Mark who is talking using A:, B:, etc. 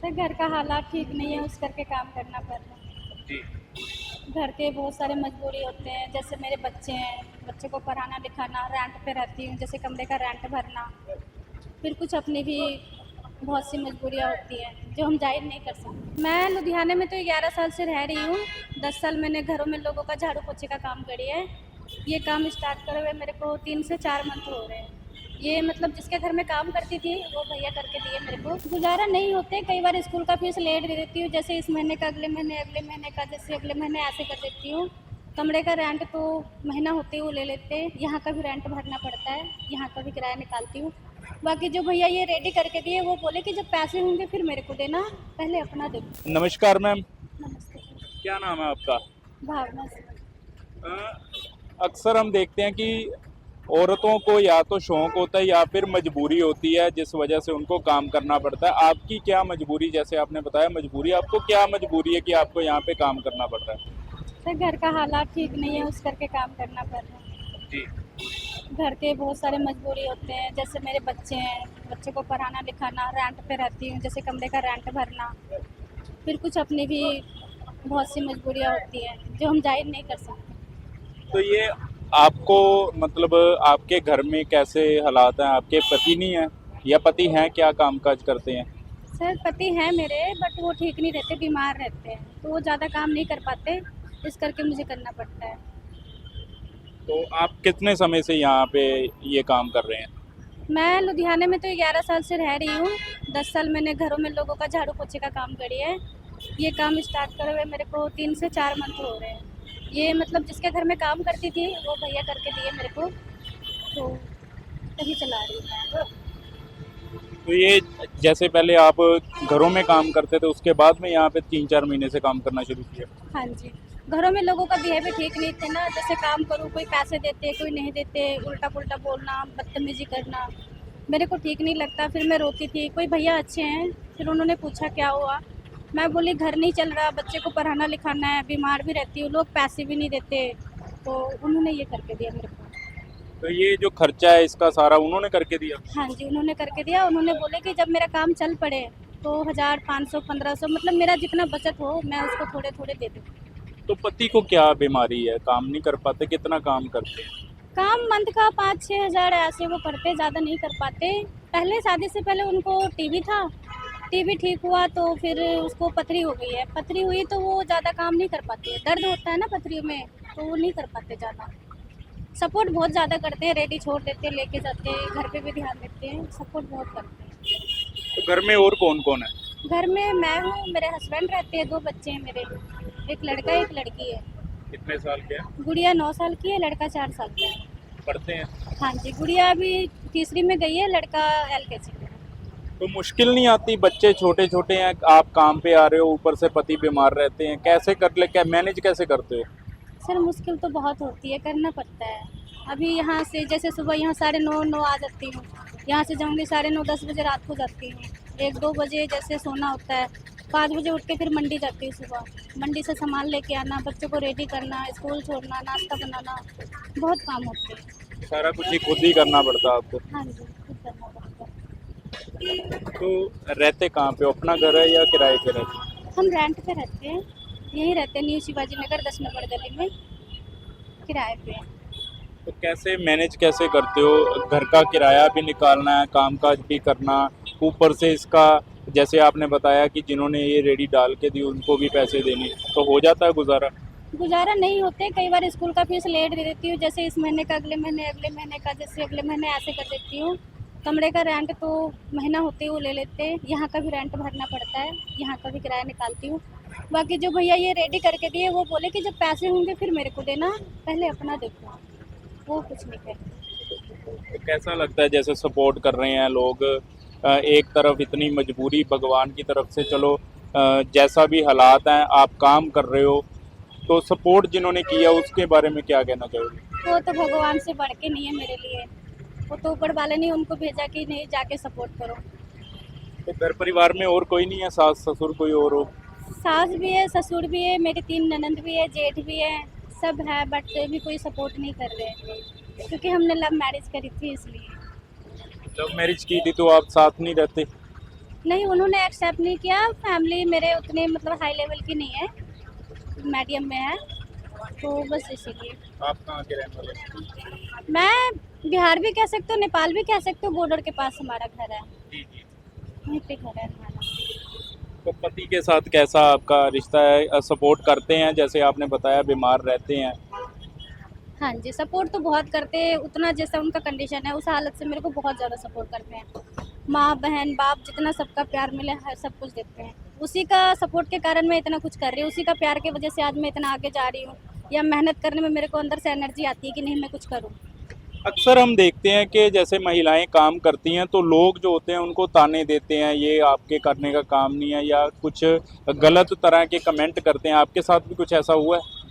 A: Sir घर का हालात ठीक नहीं है, उस करके काम करना पड़ रहा है।
B: जी।
A: घर के बहुत सारे मजबूरी होते हैं, जैसे मेरे बच्चे हैं, बच्चों को पढ़ाना लिखाना, रेंट पे रहती हूँ, जैसे कमरे का रेंट भरना, फिर कुछ अपनी भी बहुत सी मजबूरियाँ होती हैं जो हम जाहिर नहीं कर सकते। मैं लुधियाने में तो 11 साल से रह रही हूँ। 10 साल मैंने घरों में लोगों का झाड़ू पोछे का काम करी है। ये काम स्टार्ट करे हुए मेरे को 3 से 4 मंथ हो रहे हैं। ये मतलब जिसके घर में काम करती थी वो भैया करके दिए मेरे को। गुजारा नहीं होते, कई बार स्कूल का फीस लेट दे देती हूँ, जैसे इस महीने का अगले महीने का, जैसे अगले महीने ऐसे कर देती हूँ। कमरे का रेंट तो महीना होते ही वो ले लेते हैं, यहाँ का भी रेंट भरना पड़ता है, यहाँ का भी किराया निकालती हूँ। बाकी जो भैया ये रेडी करके दिए वो बोले कि जब पैसे होंगे फिर मेरे को देना, पहले अपना देखो।
B: नमस्कार मैम,
A: नमस्ते सर।
B: क्या नाम है आपका?
A: भावना से।
B: अक्सर हम देखते हैं कि औरतों को या तो शौक होता है या फिर मजबूरी होती है जिस वजह से उनको काम करना पड़ता है। आपकी क्या मजबूरी, जैसे आपने बताया मजबूरी, आपको क्या मजबूरी है कि आपको यहाँ पे काम करना पड़ रहा है?
A: सर घर का हालात ठीक नहीं है, उस करके काम करना पड़ रहा है।
B: जी।
A: घर के बहुत सारे मजबूरी होते हैं, जैसे मेरे बच्चे हैं, बच्चों को पढ़ाना लिखाना, रेंट पे रहती हूँ, जैसे कमरे का रेंट भरना, फिर कुछ अपनी भी बहुत सी मजबूरियाँ होती हैं जो हम जाहिर नहीं कर सकते।
B: तो ये आपको मतलब आपके घर में कैसे हालात हैं? आपके पति नहीं हैं या पति हैं, क्या कामकाज करते हैं?
A: सर पति हैं मेरे, बट वो ठीक नहीं रहते, बीमार रहते हैं, तो वो ज़्यादा काम नहीं कर पाते, इस करके मुझे करना पड़ता है।
B: तो आप कितने समय से यहाँ पे ये काम कर रहे हैं?
A: मैं लुधियाने में तो 11 साल से रह रही हूँ। 10 साल मैंने घरों में लोगों का झाड़ू पोछे का काम करी है। ये काम स्टार्ट करे हुए मेरे को 3 से 4 मंथ हो रहे हैं। ये मतलब जिसके घर में काम करती थी वो भैया करके दिए मेरे को, तो तभी चला रही हूँ मैं।
B: तो ये जैसे पहले आप घरों में काम करते थे, उसके बाद में यहाँ पे 3-4 महीने से काम करना शुरू किया?
A: हाँ जी। घरों में लोगों का बिहेवियर ठीक नहीं थे ना, जैसे काम करूँ कोई पैसे देते, कोई नहीं देते, उल्टा-पुल्टा बोलना, बदतमीज़ी करना, मेरे को ठीक नहीं लगता। फिर मैं रोती थी, कोई भैया अच्छे हैं, फिर उन्होंने पूछा क्या हुआ? मैं बोली घर नहीं चल रहा, बच्चे को पढ़ाना लिखाना है, बीमार भी रहती हूँ, लोग पैसे भी नहीं देते, तो उन्होंने ये करके दिया मेरे को।
B: तो ये जो खर्चा है इसका सारा उन्होंने करके दिया?
A: हाँ जी, उन्होंने करके दिया। उन्होंने बोले कि जब मेरा काम चल पड़े तो 1000, 500, 1500 मतलब मेरा जितना बचत हो मैं उसको थोड़े-थोड़े दे दूँ।
B: तो पति को क्या बीमारी है, काम नहीं कर पाते? कितना काम करते हैं?
A: काम मंथ का 5-6 हज़ार ऐसे वो करते, ज़्यादा नहीं कर पाते। पहले शादी से पहले उनको टीबी था, टीबी ठीक हुआ तो फिर उसको पथरी हो गई है। पथरी हुई तो वो ज़्यादा काम नहीं कर पाते, दर्द होता है ना पथरियों में, तो वो नहीं कर पाते ज़्यादा। सपोर्ट बहुत ज़्यादा करते हैं, रेडी छोड़ देते हैं, लेके जाते हैं, घर पे भी ध्यान देते हैं, सपोर्ट बहुत करते हैं।
B: तो घर में और कौन कौन है?
A: घर में मैं हूँ, मेरे हस्बैंड रहते हैं, 2 बच्चे हैं मेरे, एक लड़का एक लड़की है।
B: कितने साल के हैं?
A: गुड़िया 9 साल की है, लड़का 4 साल का है।
B: पढ़ते हैं?
A: हाँ जी, गुड़िया अभी तीसरी में गई है, लड़का एलकेजी में।
B: तो मुश्किल नहीं आती? बच्चे छोटे छोटे हैं, आप काम पे आ रहे हो, ऊपर से पति बीमार रहते हैं, कैसे कर ले, क्या मैनेज कैसे करते हो?
A: सर मुश्किल तो बहुत होती है, करना पड़ता है। अभी यहाँ से जैसे सुबह यहाँ 9:30 आ जाती हूँ, यहाँ से जाऊँगी 9:30 10 बजे रात को जाती हूँ। 1-2 बजे जैसे सोना होता है, 5 बजे उठ के फिर मंडी जाती हूँ सुबह। मंडी से सामान लेके आना, बच्चों को रेडी करना, स्कूल छोड़ना, नाश्ता बनाना, बहुत काम होते हैं।
B: सारा कुछ ही खुद ही करना पड़ता है आपको?
A: हाँ जी, खुद करना पड़ता है।
B: तो रहते कहाँ पे, अपना घर है या किराए पे रहते हैं?
A: हम रेंट पे रहते हैं, यहीं रहते हैं न्यू शिवाजी नगर 10 नंबर गली में, किराए पे।
B: तो कैसे मैनेज कैसे करते हो? घर का किराया भी निकालना है, कामकाज भी करना, ऊपर से इसका जैसे आपने बताया कि जिन्होंने ये रेडी डाल के दी उनको भी पैसे देने, तो हो जाता है गुजारा?
A: गुजारा नहीं होते, कई बार स्कूल का फीस लेट दे देती हूँ, जैसे इस महीने का अगले महीने का, जैसे अगले महीने ऐसे कर देती हूँ। कमरे का रेंट तो महीना होते ही वो ले लेते हैं, यहाँ का भी रेंट भरना पड़ता है, यहाँ का भी किराया निकालती हूँ। बाकी जो भैया ये रेडी करके दिए वो बोले कि जब पैसे होंगे फिर मेरे को देना, पहले अपना देखो, वो कुछ नहीं कहते।
B: तो कैसा लगता है जैसे सपोर्ट कर रहे हैं लोग? एक तरफ इतनी मजबूरी भगवान की तरफ से, चलो जैसा भी हालात हैं आप काम कर रहे हो, तो सपोर्ट जिन्होंने किया उसके बारे में क्या कहना चाहोगे?
A: वो तो भगवान से बढ़ के नहीं है मेरे लिए, वो तो ऊपर वाले ने उनको भेजा कि नहीं जाके सपोर्ट करो।
B: तो घर परिवार में और कोई नहीं है, सास ससुर कोई और हो?
A: सास भी है, ससुर भी है, मेरी 3 ननंद भी है, जेठ भी है, सब है, बट भी कोई सपोर्ट नहीं कर रहे हैं, क्योंकि हमने लव मैरिज करी थी इसलिए।
B: जब मैरिज की थी तो आप साथ नहीं रहते?
A: नहीं, उन्होंने एक्सेप्ट नहीं किया। फैमिली मेरे उतने मतलब हाई लेवल की नहीं है, मीडियम में है, तो बस इसीलिए।
B: आप कहाँ के रहने वाले हैं?
A: मैं बिहार भी कह सकती हूँ, नेपाल भी कह सकती हूँ, बॉर्डर के पास हमारा घर है,
B: जी जी।
A: वहीं पे घर है हमारा।
B: तो पति के साथ कैसा आपका रिश्ता है, सपोर्ट करते हैं जैसे आपने बताया बीमार रहते हैं?
A: हाँ जी, सपोर्ट तो बहुत करते हैं, उतना जैसा उनका कंडीशन है उस हालत से मेरे को बहुत ज़्यादा सपोर्ट करते हैं। माँ, बहन, बाप जितना सबका प्यार मिले है सब कुछ देते हैं। उसी का सपोर्ट के कारण मैं इतना कुछ कर रही हूँ, उसी का प्यार की वजह से आज मैं इतना आगे जा रही हूँ, या मेहनत करने में मेरे को अंदर से एनर्जी आती है कि नहीं मैं कुछ करूँ।
B: अक्सर हम देखते हैं कि जैसे महिलाएं काम करती हैं तो लोग जो होते हैं उनको ताने देते हैं, ये आपके करने का काम नहीं है, या कुछ गलत तरह के कमेंट करते हैं। आपके साथ भी कुछ ऐसा हुआ है?